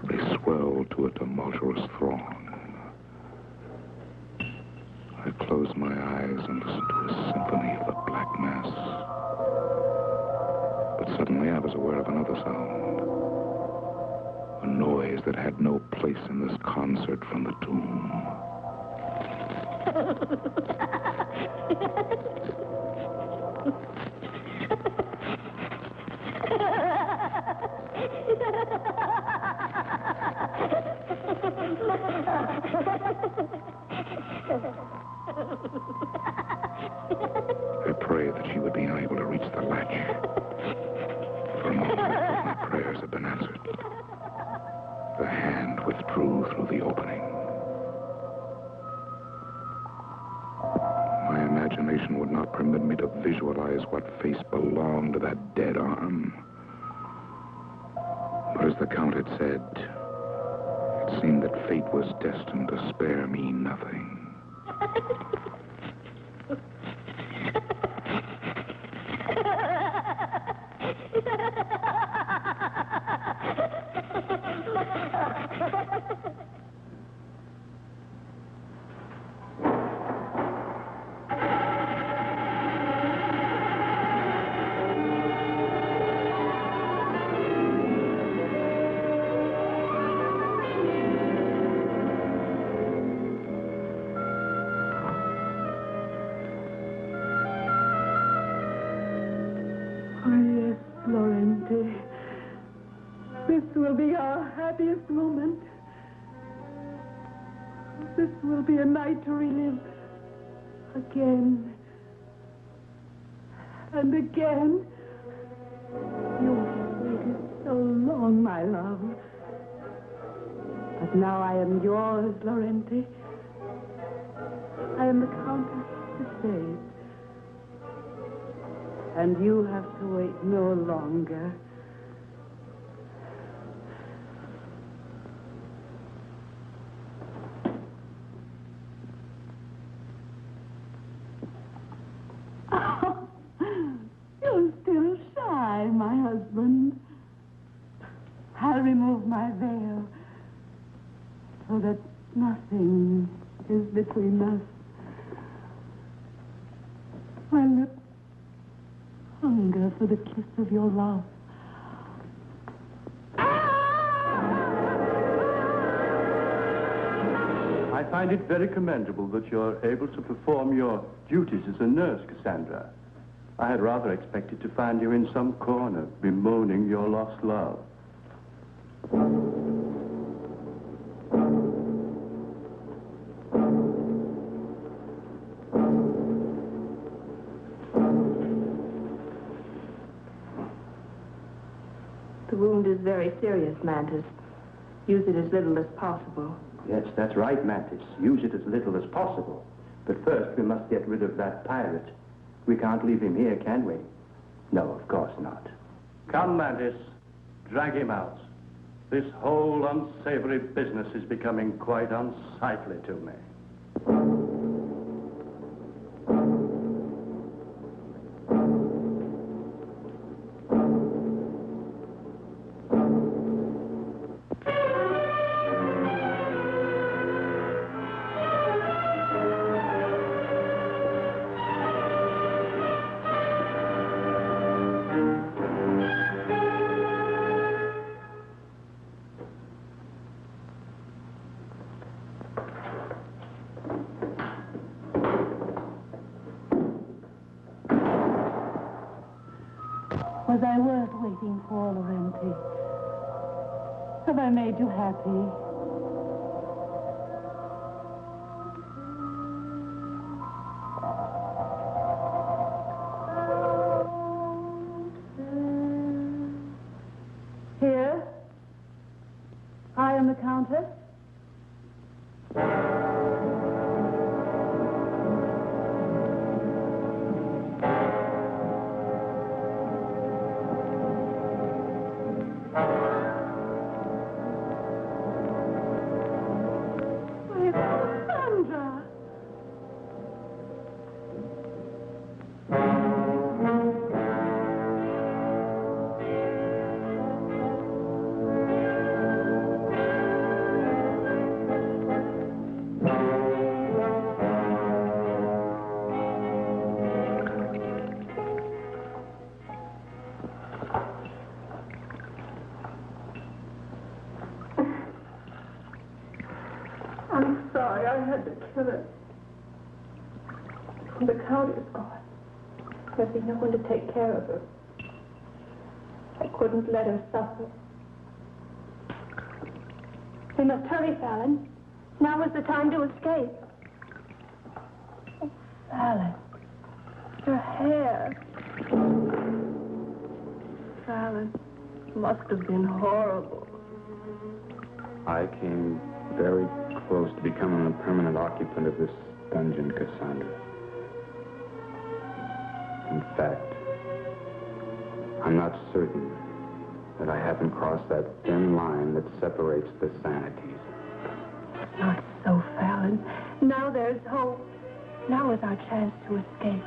They swelled to a tumultuous throng. I closed my eyes and listened to a symphony of the Black Mass. But suddenly I was aware of another sound. A noise that had no place in this concert from the tomb. I prayed that she would be unable to reach the latch. For a moment, I thought my prayers had been answered. The hand withdrew through the opening. My imagination would not permit me to visualize what face belonged to that dead arm. But as the Count had said, it seemed that fate was destined to spare me nothing. This will be our happiest moment. This will be a night to relive again and again. You have waited so long, my love. But now I am yours, Laurenti. I am the Countess de Sade. And you have to wait no longer. You're still shy, my husband. I'll remove my veil so that nothing is between us. My lips hunger for the kiss of your love. I find it very commendable that you're able to perform your duties as a nurse, Cassandra. I had rather expected to find you in some corner bemoaning your lost love. The wound is very serious, Mantis. Use it as little as possible. Yes, that's right, Mantis. Use it as little as possible. But first, we must get rid of that pirate. We can't leave him here, can we? No, of course not. Come, Mantis. Drag him out. This whole unsavory business is becoming quite unsightly to me. Was I worth waiting for, Laurenti? Have I made you happy? Here, I am the Countess. I'm sorry, I had to kill her. The Count is gone. There'll be no one to take care of her. I couldn't let her suffer. We must hurry, Fallon. Now is the time to escape. Oh, Fallon. Her hair. Fallon, must have been horrible. I came very close to becoming a permanent occupant of this dungeon, Cassandra. In fact, I'm not certain that I haven't crossed that thin line that separates the sanities. Not so, Fallon. Now there's hope. Now is our chance to escape.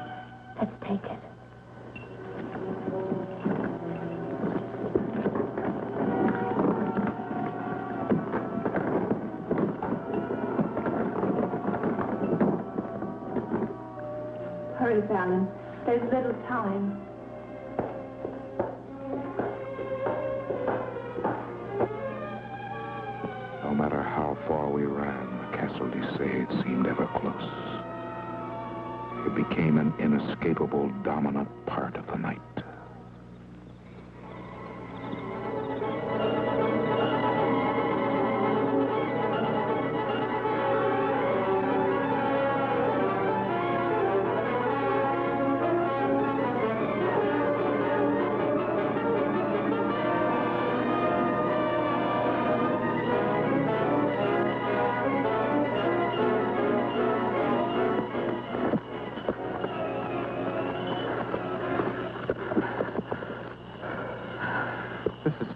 Let's take it. Hurry, Fallon. There's little time. No matter how far we ran, the Castle d'Issade seemed ever close. It became an inescapable, dominant part of the night.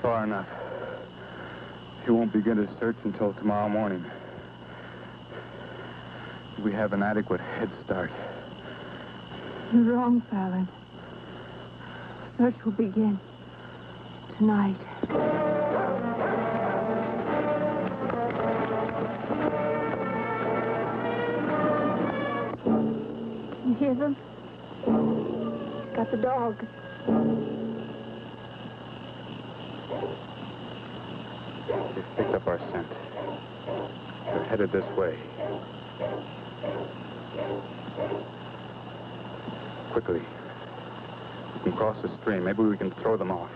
Far enough. He won't begin his search until tomorrow morning. We have an adequate head start. You're wrong, Fallon. Search will begin tonight. Can you hear them? He's got the dogs. They've picked up our scent. They're headed this way. Quickly. We can cross the stream. Maybe we can throw them off.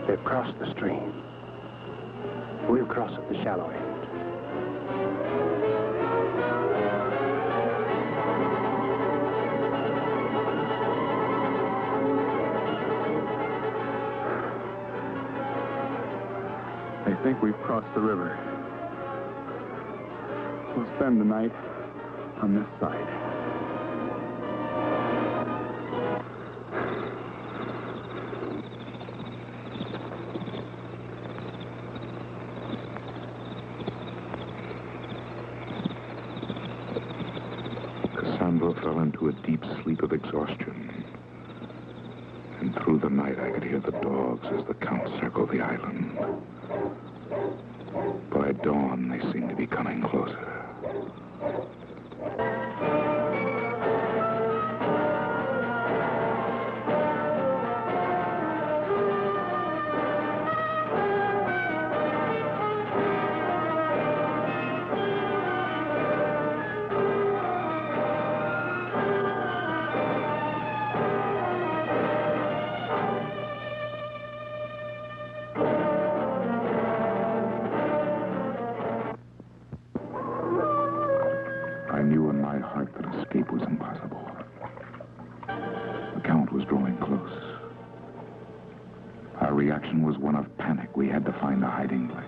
They've crossed the stream. We'll cross at the shallow end. I think we've crossed the river. We'll spend the night on this side. Cassandra fell into a deep sleep of exhaustion. And through the night, I could hear the dogs as the Count circled the island. By dawn, they seemed to be coming closer. I knew in my heart that escape was impossible. The Count was drawing close. Our reaction was one of panic. We had to find a hiding place.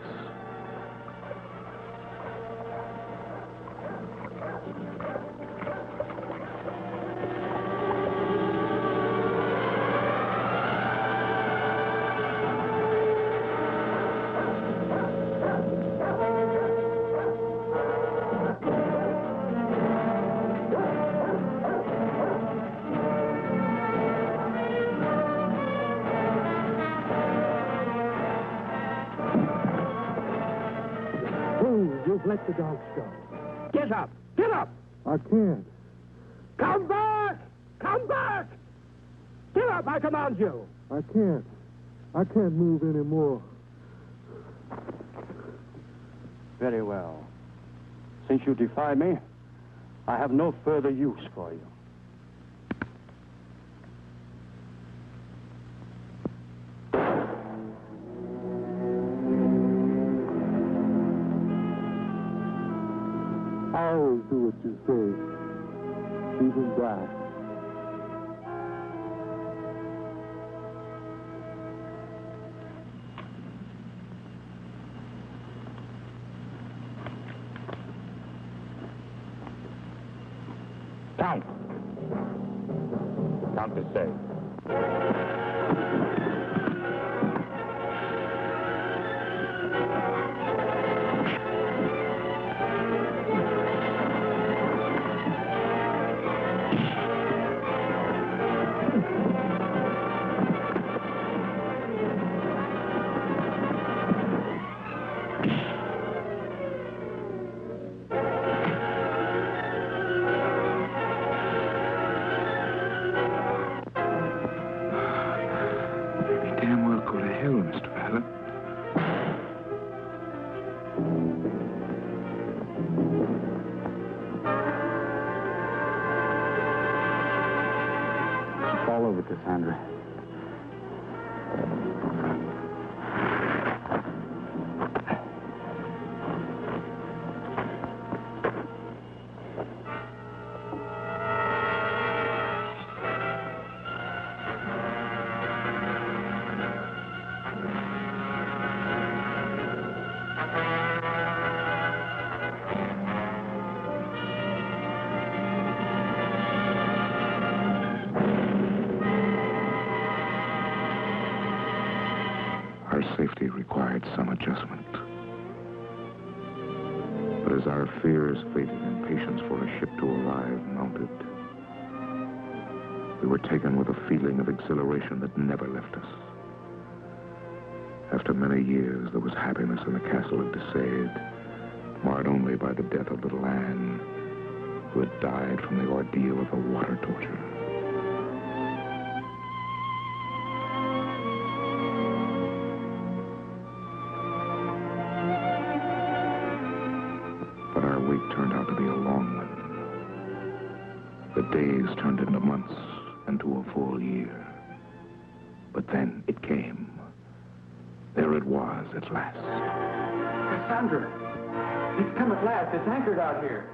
Fool, you've let the dogs go. Get up! Get up! I can't. Come back! Come back! Get up, I command you! I can't. I can't move anymore. Very well. Since you defy me, I have no further use for you. I always do what you say, even black. Count. Count to say. Cassandra. Safety required some adjustment. But as our fears faded and patience for a ship to arrive mounted, we were taken with a feeling of exhilaration that never left us. After many years, there was happiness in the castle of Desaid, marred only by the death of little Anne, who had died from the ordeal of the water torture. Turned out to be a long one. The days turned into months and to a full year. But then it came. There it was at last. Cassandra! It's come at last. It's anchored out here.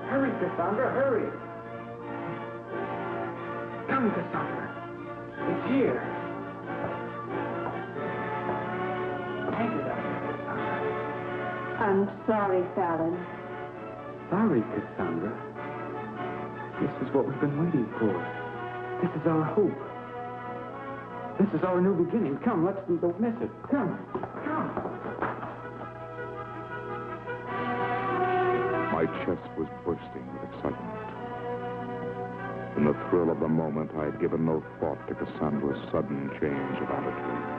Hurry, Cassandra, hurry! Come, Cassandra. It's here. Anchored out here, Cassandra. I'm sorry, Fallon. Sorry, Cassandra. This is what we've been waiting for. This is our hope. This is our new beginning. Come, don't miss it. Come. My chest was bursting with excitement. In the thrill of the moment, I had given no thought to Cassandra's sudden change of attitude.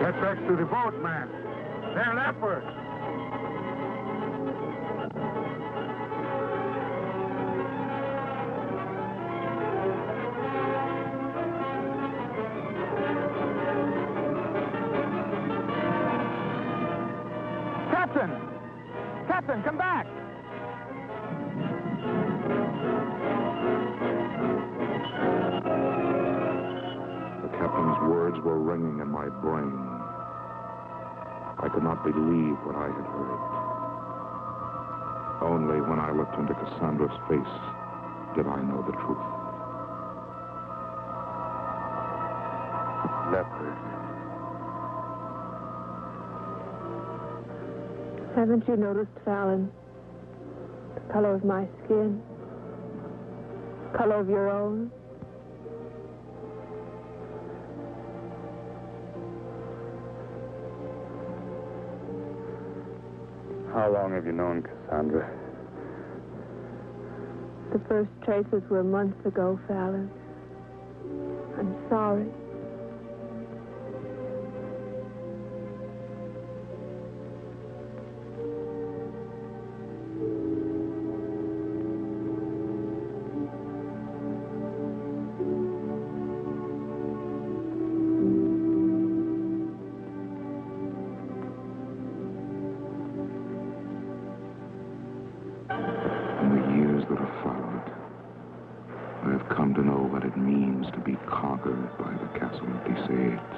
Get back to the boat, man. They're leopards. Captain, come back! The captain's words were ringing in my brain. I could not believe what I had heard. Only when I looked into Cassandra's face did I know the truth. Leopard. Haven't you noticed, Fallon, the color of my skin? Color of your own? How long have you known Cassandra? The first traces were months ago, Fallon. I'm sorry. Come to know what it means to be conquered by the castle besieged.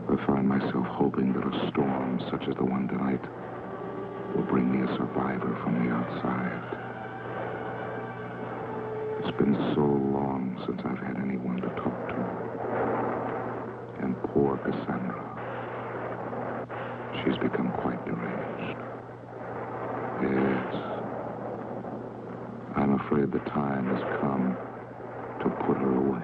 I find myself hoping that a storm such as the one tonight will bring me a survivor from the outside. It's been so long since I've had anyone to talk to. And poor Cassandra. She's become quite deranged. Yes. I'm afraid the time has come to put her away.